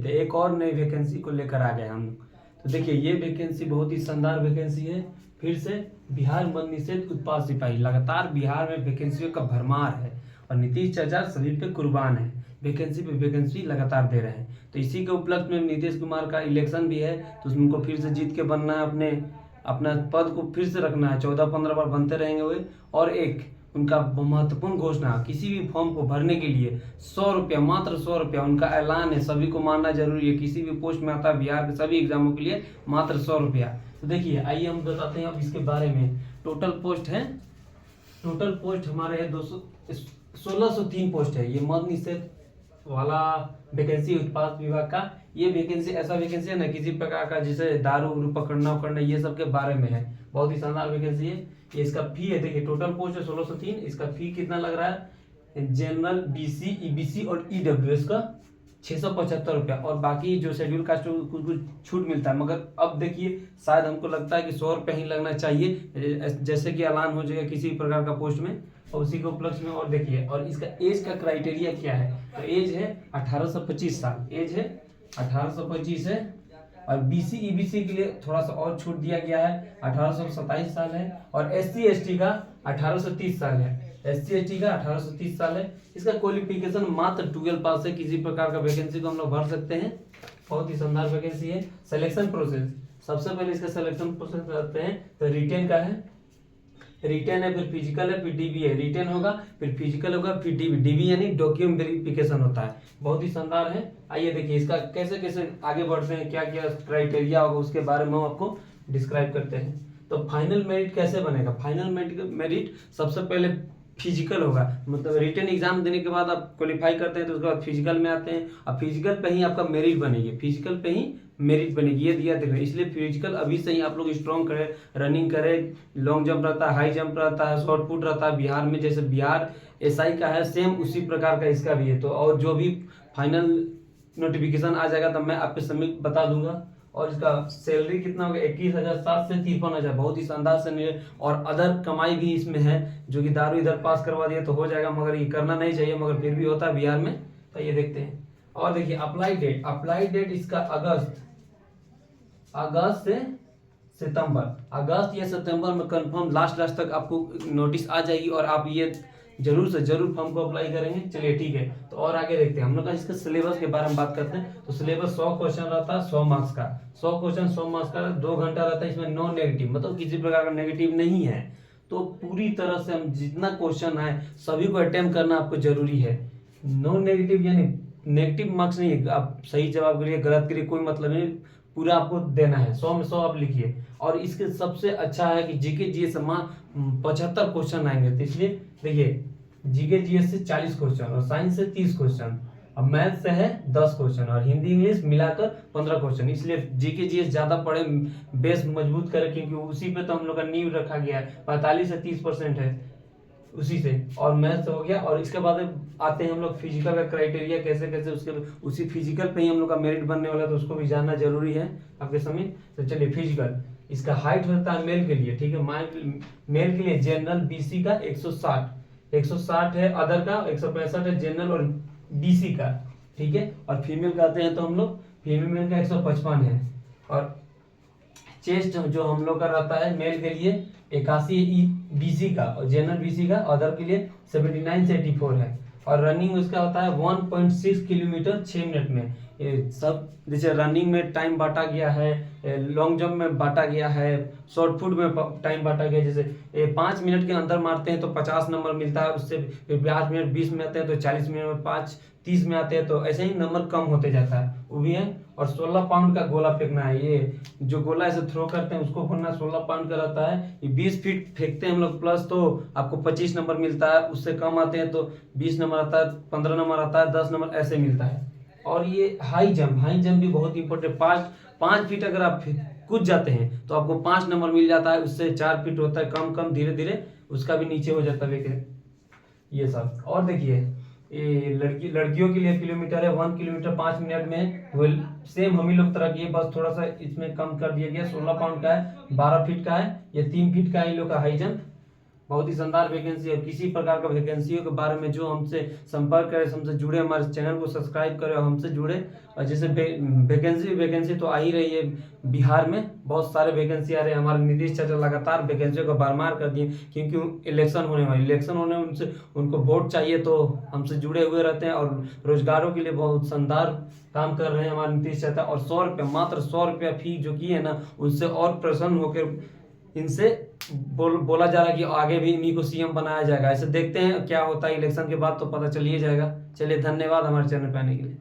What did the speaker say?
थे, एक और नई वैकेंसी को लेकर आ गए हम लोग। तो देखिए ये वैकेंसी बहुत ही शानदार वैकेंसी है। फिर से बिहार मद्य निषेध उत्पाद सिपाही, लगातार बिहार में वैकेंसियों का भरमार है और नीतीश चाचा सभी पे कुर्बान है, वैकेंसी पे वैकेंसी लगातार दे रहे हैं। तो इसी के उपलक्ष्य में नीतीश कुमार का इलेक्शन भी है, तो उनको फिर से जीत के बनना है, अपना पद को फिर से रखना है, 14-15 बार बनते रहेंगे वे। और एक उनका महत्वपूर्ण घोषणा, किसी भी फॉर्म को भरने के लिए 100 रुपया, मात्र 100 रुपया उनका ऐलान है, सभी को मानना जरूरी है। किसी भी पोस्ट में आता है बिहार के सभी एग्जामों के लिए मात्र 100 रुपया। तो देखिए आइए हम बताते हैं अब इसके बारे में। टोटल पोस्ट हमारे है 1603 पोस्ट है। ये मद्य निषेध वाला वैकेंसी उत्पाद विभाग का, ये वैकेंसी ऐसा वैकेंसी है ना, किसी प्रकार का जैसे दारू उरू पकड़ना ये सब के बारे में है। बहुत ही शानदार वैकेंसी है। ये इसका फी है, देखिए टोटल पोस्ट है 1603, इसका फी कितना लग रहा है, जनरल, बीसी, ईबीसी और ईडब्ल्यूएस का 675 रुपया, और बाकी जो शेड्यूल कास्ट कुछ कुछ छूट मिलता है। मगर अब देखिए शायद हमको लगता है कि 100 रुपया ही लगना चाहिए, जैसे कि ऐलान हो जाएगा किसी प्रकार का पोस्ट में, और उसी के उपलक्ष्य में। और देखिए, और इसका एज का क्राइटेरिया क्या है, तो एज है 18 से 25 साल, एज है 18 से 25 है। और बीसी ईबीसी के लिए थोड़ा सा और छूट दिया गया है, 18 से 27 साल है। और एससी एसटी का 18 से 30 साल है, एससी एसटी का 18 से 30 साल है। इसका क्वालिफिकेशन मात्र 12 पास है, किसी प्रकार का वैकेंसी को हम लोग भर सकते हैं। बहुत ही शानदार वैकेंसी है। सिलेक्शन प्रोसेस, सबसे पहले इसका सिलेक्शन प्रोसेस करते हैं तो रिटेन का है, रिटेन है, फिर फिजिकल है, फिर डीबी है। रिटेन होगा, फिर फिजिकल होगा, फिर डीबी। डीबी यानी डॉक्यूमेंट वेरिफिकेशन होता है। बहुत ही शानदार है। आइए देखिए इसका कैसे कैसे आगे बढ़ते हैं, क्या क्या क्राइटेरिया होगा उसके बारे में हम आपको डिस्क्राइब करते हैं। तो फाइनल मेरिट कैसे बनेगा, फाइनल मेरिट सबसे पहले फिजिकल होगा, मतलब रिटन एग्जाम देने के बाद आप क्वालिफाई करते हैं तो उसके बाद फिजिकल में आते हैं, और फिजिकल पे ही आपका मेरिट बनेगी, फिजिकल पे ही मेरिट बनेगी। ये दिया देखो, इसलिए फिजिकल अभी से ही आप लोग स्ट्रॉन्ग करें, रनिंग करें, लॉन्ग जंप रहता है, हाई जंप रहता है, शॉर्ट पुट रहता है। बिहार में जैसे बिहार एसआई का है, सेम उसी प्रकार का इसका भी है। तो और जो भी फाइनल नोटिफिकेशन आ जाएगा तब मैं आपको समय बता दूंगा। और इसका सैलरी कितना होगा, 21,007 से 53,000, बहुत ही शानदार से। और अदर कमाई भी इसमें है, जो कि दारू इधर पास करवा दिया तो हो जाएगा, मगर ये करना नहीं चाहिए, मगर फिर भी होता है बिहार में। तो ये देखते हैं। और देखिए अप्लाई डेट इसका अगस्त से सितंबर, अगस्त या सितंबर में कंफर्म लास्ट तक आपको नोटिस आ जाएगी, और आप ये जरूर से जरूर फॉर्म को अप्लाई करेंगे। चलिए ठीक है, तो और आगे देखते हैं हम लोग का इसके सिलेबस के बारे में बात करते हैं। तो सिलेबस 100 क्वेश्चन रहता है, 100 मार्क्स का, 100 क्वेश्चन 100 मार्क्स का, 2 घंटा रहता है। इसमें नो नेगेटिव, मतलब किसी प्रकार का नेगेटिव नहीं है। तो पूरी तरह से हम जितना क्वेश्चन है सभी को अटेम्प्ट करना आपको जरूरी है। नो नेगेटिव यानी नेगेटिव मार्क्स नहीं है, आप सही जवाब करिए, गलत करिए, कोई मतलब नहीं, पूरा आपको देना है। 100 में 100 आप लिखिए। और इसके सबसे अच्छा है कि जीके जीएस से 75 क्वेश्चन आएंगे। तो इसलिए देखिए, जीके जीएस से 40 क्वेश्चन, और साइंस से 30 क्वेश्चन, अब मैथ से है 10 क्वेश्चन, और हिंदी इंग्लिश मिलाकर 15 क्वेश्चन। इसलिए जीके जीएस ज्यादा पढ़े, बेस मजबूत करें, क्योंकि उसी पे तो हम लोग का नींव रखा गया है। 45 से 30% है उसी से, और मैथ हो गया। और इसके बाद आते हैं हम लोग फिजिकल का क्राइटेरिया, कैसे कैसे उसके उसी फिजिकल पे ही हम लोग का मेरिट बनने वाला है, तो उसको भी जानना जरूरी है आपके समय। तो चलिए फिजिकल, इसका हाइट होता है मेल के लिए, ठीक है, मेल के लिए जनरल बीसी का 160 है, अदर का 165 है, जनरल और बीसी का, ठीक है। और फीमेल का आते हैं तो हम लोग फीमेल का 155 है। और चेस्ट जो हम लोग का रहता है मेल के लिए 81 बीसी का, और जनरल बीसी का, अदर के लिए 79 से 84 है। और रनिंग उसका होता है 1.6 किलोमीटर 6 मिनट में। ये सब जैसे रनिंग में टाइम बांटा गया है, लॉन्ग जंप में बांटा गया है, शॉर्ट पुट में टाइम बांटा गया है। जैसे 5 मिनट के अंदर मारते हैं तो 50 नंबर मिलता है, उससे 5 मिनट 20 में आते हैं तो 40 मिनट में 5 30 में आते हैं, तो ऐसे ही नंबर कम होते जाता है, वो भी है। और 16 पाउंड का गोला फेंकना है, ये जो गोला ऐसे थ्रो करते हैं उसको फोड़ना 16 पाउंड का रहता है। ये 20 फीट फेंकते हैं हम लोग प्लस, तो आपको 25 नंबर मिलता है, उससे कम आते हैं तो 20 नंबर आता है, 15 नंबर आता है, 10 नंबर ऐसे मिलता है। और ये हाई जंप भी बहुत इंपॉर्टेंट, 5 फीट अगर आप कूद जाते हैं तो आपको 5 नंबर मिल जाता है, उससे 4 फीट होता है, कम धीरे धीरे उसका भी नीचे हो जाता है ये सब। और देखिए ये लड़कियों के लिए किलोमीटर है, 1 किलोमीटर 5 मिनट में, वो सेम हम ही लोग तरह की है, बस थोड़ा सा इसमें कम कर दिया गया। 16 पाउंड का है, 12 फीट का है, ये 3 फीट का है इन लोग का हाई जंप। बहुत ही शानदार वैकेंसी है। और किसी प्रकार का वैकेंसियों के बारे में जो हमसे संपर्क करें, हमसे जुड़े, हमारे चैनल को सब्सक्राइब करें और हमसे जुड़े। और जैसे वैकेंसी तो आ ही रही है, बिहार में बहुत सारे वैकेंसी आ रहे हैं। हमारे नीतीश चाचा लगातार वैकेंसियों को भरमार कर दिए, क्योंकि इलेक्शन होने उनसे उनको वोट चाहिए, तो हमसे जुड़े हुए रहते हैं और रोजगारों के लिए बहुत शानदार काम कर रहे हैं हमारे नीतीश चाचा। और 100 रुपया, मात्र 100 रुपया फी जो की है ना, उनसे और प्रसन्न होकर इनसे बोला जा रहा है कि आगे भी इन्हीं को सीएम बनाया जाएगा। ऐसे देखते हैं क्या होता है, इलेक्शन के बाद तो पता चल ही जाएगा। चलिए, धन्यवाद हमारे चैनल पे आने के लिए।